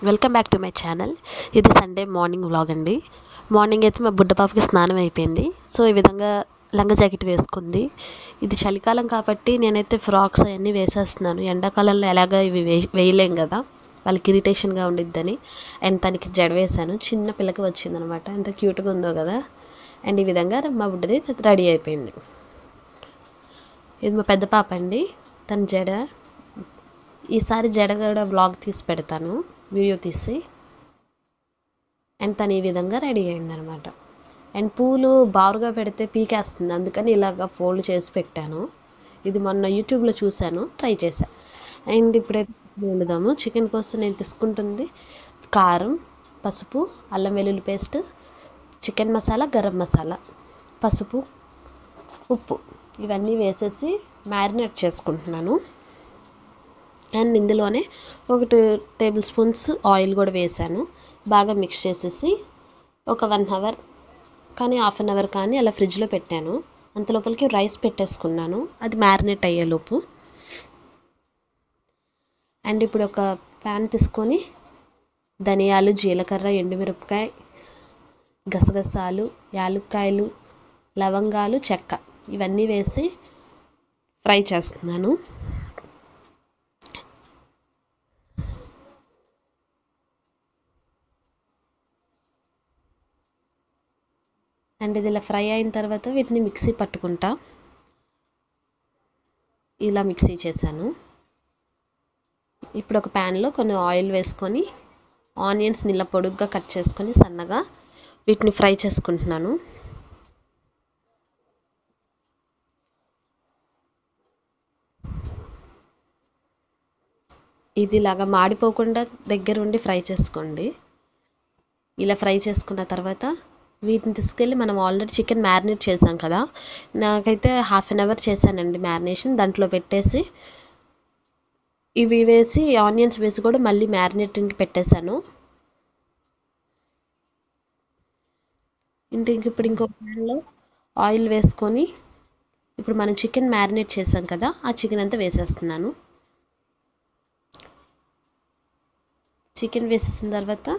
Welcome back to my channel. ఇది Sunday morning vlog అండి. Morning అయితే మా బుడ్డ పాపకి స్నానం అయిపోయింది. సో ఈ విధంగా లంగా జాకెట్ వేసుకుంది. ఇది చలికాలం కాబట్టి నేనైతే ఫ్రాక్స్ అవన్నీ వేసేస్తున్నాను. ఎండాకాలంలో ఎలాగ ఇవి వేయలేం కదా, వాళ్ళకి ఇరిటేషన్గా ఉండిద్దని. అండ్ తనకి జడ వేశాను. చిన్న పిల్లకి వచ్చిందనమాట, ఎంత క్యూట్గా ఉందో కదా. అండ్ ఈ విధంగా మా బుడ్డది రెడీ అయిపోయింది. ఇది మా పెద్ద పాప అండి, తన జడ. ఈసారి జడ కూడా వ్లాగ్ తీసి పెడతాను, వీడియో తీసి. అండ్ తను ఈ విధంగా రెడీ అయిందనమాట. అండ్ పూలు బారుగా పెడితే పీకేస్తుంది, అందుకని ఇలాగ ఫోల్డ్ చేసి పెట్టాను. ఇది మొన్న యూట్యూబ్లో చూశాను, ట్రై చేశాను. అండ్ ఇప్పుడైతే వండుదాము. చికెన్ కోసం నేను తీసుకుంటుంది కారం, పసుపు, అల్లం వెల్లుల్లి పేస్ట్, చికెన్ మసాలా, గరం మసాలా, పసుపు, ఉప్పు ఇవన్నీ వేసేసి మ్యారినేట్ చేసుకుంటున్నాను. అండ్ ఇందులోనే ఒక 2 టేబుల్ స్పూన్స్ ఆయిల్ కూడా వేసాను. బాగా మిక్స్ చేసేసి ఒక 1 అవర్ కానీ హాఫ్ అన్ అవర్ కానీ అలా ఫ్రిడ్జ్లో పెట్టాను. అంతలోపలికి రైస్ పెట్టేసుకున్నాను, అది మ్యారినేట్ అయ్యేలోపు. అండ్ ఇప్పుడు ఒక ప్యాన్ తీసుకొని ధనియాలు, జీలకర్ర, ఎండుమిరపకాయ, గసగసాలు, యాలుక్కాయలు, లవంగాలు, చెక్క ఇవన్నీ వేసి ఫ్రై చేస్తున్నాను. అండ్ ఇది ఇలా ఫ్రై అయిన తర్వాత వీటిని మిక్సీ పట్టుకుంటా. ఇలా మిక్సీ చేశాను. ఇప్పుడు ఒక ప్యాన్లో కొన్ని ఆయిల్ వేసుకొని ఆనియన్స్ని ఇలా పొడుగ్గా కట్ చేసుకొని సన్నగా వీటిని ఫ్రై చేసుకుంటున్నాను. ఇది ఇలాగా మాడిపోకుండా దగ్గరుండి ఫ్రై చేసుకోండి. ఇలా ఫ్రై చేసుకున్న తర్వాత వీటిని తీసుకెళ్ళి మనం ఆల్రెడీ చికెన్ మ్యారినేట్ చేసాం కదా, నాకైతే హాఫ్ అన్ అవర్ చేశానండి మ్యారినేషన్. దాంట్లో పెట్టేసి ఇవి వేసి ఆనియన్స్ వేసి కూడా మళ్ళీ మ్యారినేటింగ్కి పెట్టేశాను. ఇప్పుడు ఇంకొక ప్యాన్లో ఆయిల్ వేసుకొని ఇప్పుడు మనం చికెన్ మ్యారినేట్ చేసాం కదా, ఆ చికెన్ అంతా వేసేస్తున్నాను. చికెన్ వేసేసిన తర్వాత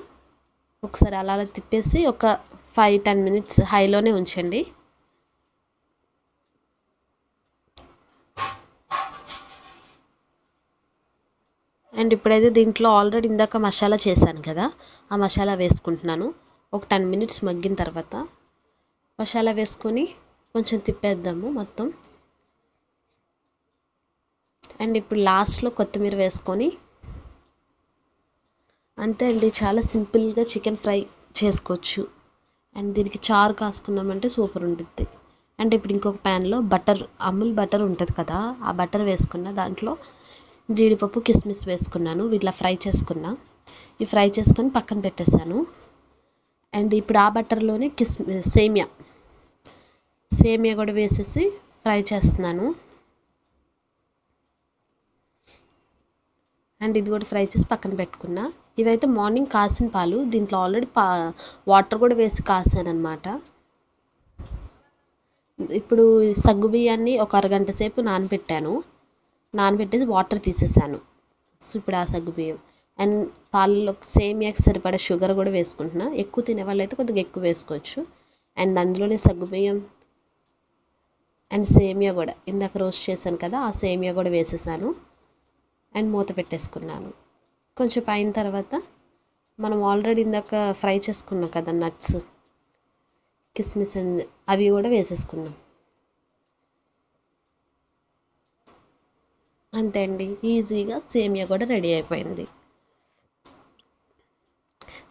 ఒకసారి అలా అలా తిప్పేసి ఒక 5-10 మినిట్స్ హైలోనే ఉంచండి. అండ్ ఇప్పుడైతే దీంట్లో ఆల్రెడీ ఇందాక మసాలా చేశాను కదా, ఆ మసాలా వేసుకుంటున్నాను. ఒక 10 మినిట్స్ మగ్గిన తర్వాత మసాలా వేసుకొని కొంచెం తిప్పేద్దాము మొత్తం. అండ్ ఇప్పుడు లాస్ట్లో కొత్తిమీర వేసుకొని అంతే అండి, చాలా సింపుల్గా చికెన్ ఫ్రై చేసుకోవచ్చు. అండ్ దీనికి చారు కాసుకున్నామంటే సూపర్ ఉంటుంది. అండ్ ఇప్పుడు ఇంకొక ప్యాన్లో బటర్, అమూల్ బటర్ ఉంటుంది కదా, ఆ బటర్ వేసుకున్న దాంట్లో జీడిపప్పు, కిస్మిస్ వేసుకున్నాను. వీటిలా ఫ్రై చేసుకున్నా. ఈ ఫ్రై చేసుకొని పక్కన పెట్టేశాను. అండ్ ఇప్పుడు ఆ బటర్లోనే సేమియా కూడా వేసేసి ఫ్రై చేస్తున్నాను. అండ్ ఇది కూడా ఫ్రై చేసి పక్కన పెట్టుకున్నా. ఇవైతే మార్నింగ్ కాసిన పాలు, దీంట్లో ఆల్రెడీ వాటర్ కూడా వేసి కాసాను అనమాట. ఇప్పుడు సగ్గు బియ్యాన్ని ఒక అరగంట సేపు నానబెట్టేసి వాటర్ తీసేసాను. సో ఇప్పుడు ఆ సగ్గు బియ్యం అండ్ పాలలో సేమియాకి సరిపడా షుగర్ కూడా వేసుకుంటున్నా. ఎక్కువ తినే వాళ్ళు అయితే కొద్దిగా ఎక్కువ వేసుకోవచ్చు. అండ్ అందులోనే సగ్గు బియ్యం అండ్ సేమియా కూడా ఇందాక రోస్ట్ చేశాను కదా, ఆ సేమియా కూడా వేసేసాను. అండ్ మూత పెట్టేసుకున్నాను. కొంచెం అయిన తర్వాత మనం ఆల్రెడీ ఇందాక ఫ్రై చేసుకున్నాం కదా నట్స్, కిస్మిస్ అవి కూడా వేసేసుకున్నాం. అంతే అండి, ఈజీగా సేమియా కూడా రెడీ అయిపోయింది.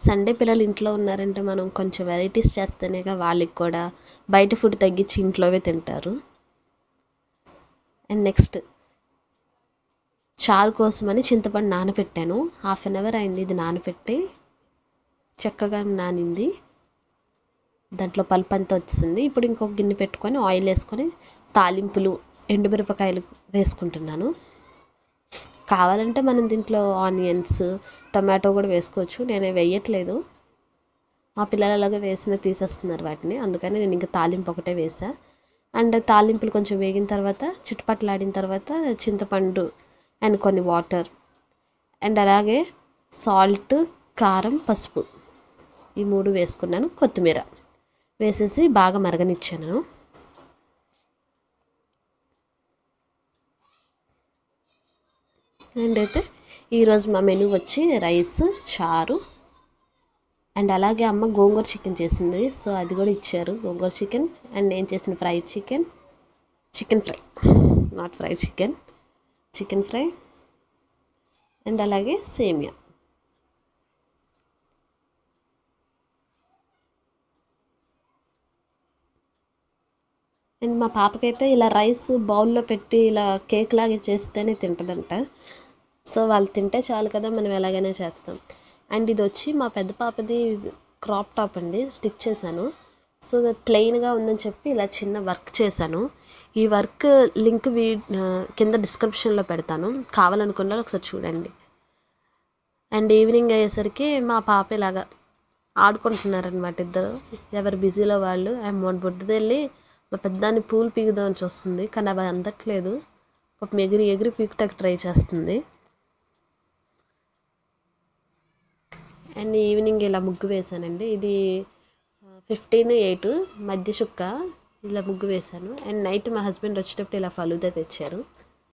సండే పిల్లలు ఇంట్లో ఉన్నారంటే మనం కొంచెం వెరైటీస్ చేస్తేనేగా వాళ్ళకి కూడా బయట ఫుడ్ తగ్గించి ఇంట్లోవే తింటారు. అండ్ నెక్స్ట్ చారు కోసమని చింతపండు నానబెట్టాను. హాఫ్ అన్ అవర్ అయింది ఇది నానబెట్టి. చక్కగా నానింది, దాంట్లో పల్ప్ అంతా వచ్చింది. ఇప్పుడు ఇంకొక గిన్నె పెట్టుకొని ఆయిల్ వేసుకొని తాలింపులు, ఎండుమిరపకాయలు వేసుకుంటున్నాను. కావాలంటే మనం దీంట్లో ఆనియన్స్, టొమాటో కూడా వేసుకోవచ్చు. నేను వేయట్లేదు, మా పిల్లలు అలాగే వేసిన తీసేస్తున్నారు వాటిని, అందుకని నేను ఇంకా తాలింపు ఒకటే వేసా. అండ్ తాలింపులు కొంచెం వేగిన తర్వాత, చిటపట్లాడిన తర్వాత చింతపండు అండ్ కొన్ని వాటర్ అండ్ అలాగే సాల్ట్, కారం, పసుపు ఈ 3 వేసుకున్నాను. కొత్తిమీర వేసేసి బాగా మరగనిచ్చాను. అండ్ అయితే ఈరోజు మా మెనూ వచ్చి రైస్, చారు అండ్ అలాగే అమ్మ గోంగూర చికెన్ చేసింది. సో అది కూడా ఇచ్చారు, గోంగూర చికెన్. అండ్ నేను చేసిన fried chicken, chicken fry, not fried chicken, chicken fry and అలాగే సేమియా. అండ్ మా పాపకైతే ఇలా రైస్ బౌల్లో పెట్టి ఇలా కేక్ లాగా చేస్తేనే తింటుందంట. సో వాళ్ళు తింటే చాలు కదా, మనం ఎలాగైనా చేస్తాం. అండ్ ఇది వచ్చి మా పెద్ద పాపది క్రాప్ టాప్ అండి, స్టిచ్ చేశాను. సో ప్లెయిన్గా ఉందని చెప్పి ఇలా చిన్న వర్క్ చేశాను. ఈ వర్క్ లింక్ కింద డిస్క్రిప్షన్లో పెడతాను, కావాలనుకున్న వాళ్ళు ఒకసారి చూడండి. అండ్ ఈవినింగ్ అయ్యేసరికి మా పాప ఇలాగా ఆడుకుంటున్నారనమాట ఇద్దరు, ఎవరు బిజీలో వాళ్ళు. మొన్న బుడ్డది వెళ్ళి మా పెద్దాన్ని పూలు పీకుదామని చూస్తుంది, కానీ అవి అందట్లేదు. పాపం ఎగిరి ఎగిరి పీకుటకు ట్రై చేస్తుంది. అండ్ ఈవినింగ్ ఇలా ముగ్గు వేశానండి. ఇది 15/8 మధ్య చుక్క ఇలా ముగ్గు వేశాను. అండ్ నైట్ మా హస్బెండ్ వచ్చేటప్పుడు ఇలా ఫలూదా తెచ్చారు.